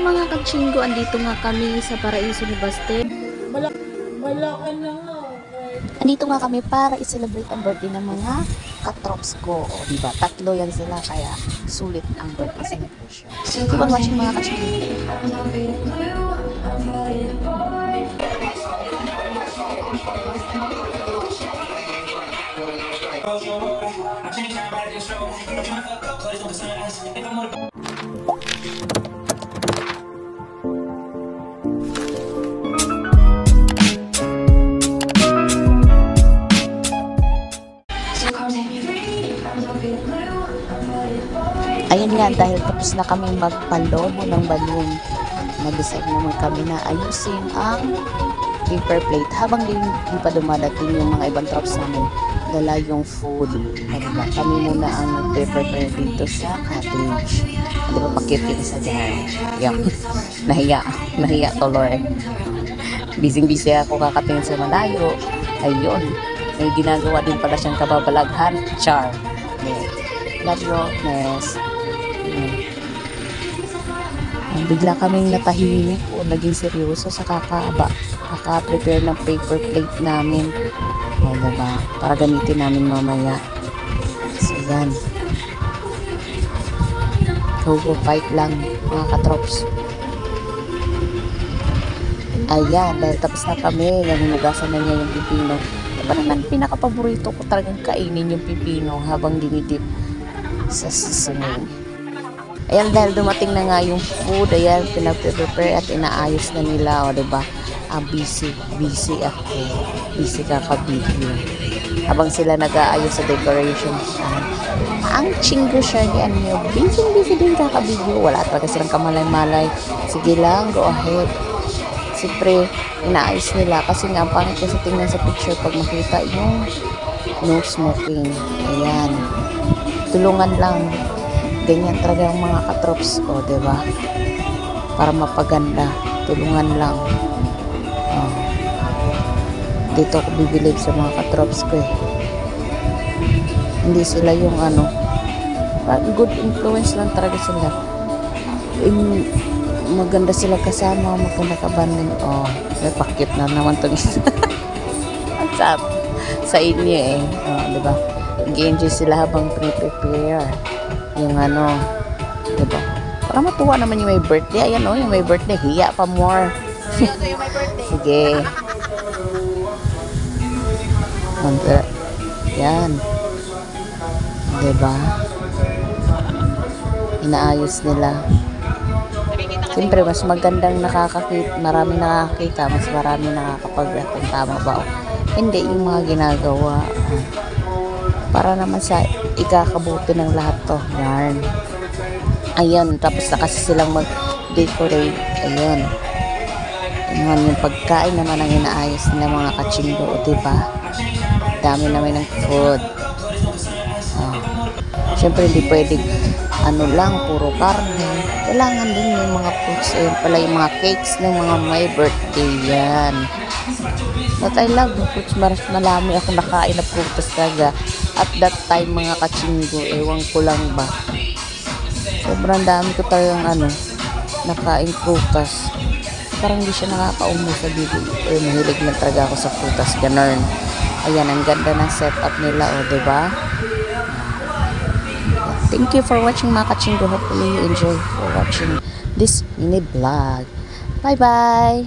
mga kachinggo, andito nga kami sa Paraiso ni Baste. Malaki na nga. Andito nga kami para i-celebrate ang birthday ng mga katrops ko. O, diba? 3 yan sila, kaya sulit ang birthday celebration. Keep on watching mga kachinggo. Ayun nga, dahil tapos na kami magpalobo ng balloon, nag-decide naman kami na ayusin ang paper plate. Habang di pa dumadating yung mga ibang trops namin, dala yung food. Diba? Kami muna ang nag-prepare dito sa cottage. Diba, pakit yung isa dyan. Yung, nahiya tuloy. Busy ako kakatingin sa malayo. Ayun, may ginagawa din pala siyang kababalaghan. Char. Love you, Ness. Bigla kaming natahimik o naging seryoso sa kaka-prepare ng paper plate namin. O, diba? Para gamitin namin mamaya. So, yan. Go fight lang, mga katrops. Ayan, dahil tapos na kami, hinugasan na niya yung pipino. Diba naman, pinaka-paborito ko talagang kainin yung pipino habang dinidip sa seasoning. Ayan, dahil dumating na nga yung food, ayan, pinag-prepare at inaayos na nila, o diba? Busy ako. Busy kaka-video. Habang sila nag-aayos sa decoration. Ang chinggo siya niyan nyo. Busy din kaka-video. Wala talaga silang kamalay-malay. Sige lang, go ahead. Siyempre, inaayos nila. Kasi nga, ang pangit kasi tingnan sa picture pag makita yung no smoking. Ayan. Tulungan lang. Ganyan talaga ang mga katrops ko, diba? Para mapaganda. Tulungan lang. Oh. Dito ako bibilib sa mga katrops ko eh. Hindi sila yung good influence lang talaga sila. Maganda sila kasama, maganda kabanding. Oh, may pakit na naman itong isa. What's up? Sa inyo eh. Oh, diba? Nag-enjoy sila habang prepare. Yung diba? Para matuwa naman yung may birthday. Ayan yung may birthday. Hiya pa more. Yung may birthday. Sige. Yan. Diba? Inaayos nila. Siyempre, mas magandang nakakakita. Marami nakakita. Mas marami nakakapag kung tama ba. Hindi yung mga ginagawa. Para naman sa ikakabuti ng lahat to. Yarn. Ayan, tapos na kasi silang mag-decorate. Ayan. Ayan, yung pagkain naman ang inaayos nila mga kachinggo. Diba? Dami naman ng food. Siyempre, hindi pwedeng lang, puro karne. Kailangan din yung mga fruits. Ayan pala yung mga cakes ng mga may birthday. Yan. But I love the fruits. Marami ako nakain na prutas talaga. At that time, mga kachinggo, ewan ko lang ba. Sobrang dami ko talagang nakain prutas. Parang hindi siya nakakaumo sa bibig. Mahilig na talaga ako sa prutas. Ganun. Ayan, ang ganda ng setup nila, diba? Thank you for watching mga kachinggo. Hopefully you enjoy for watching this mini vlog. Bye-bye!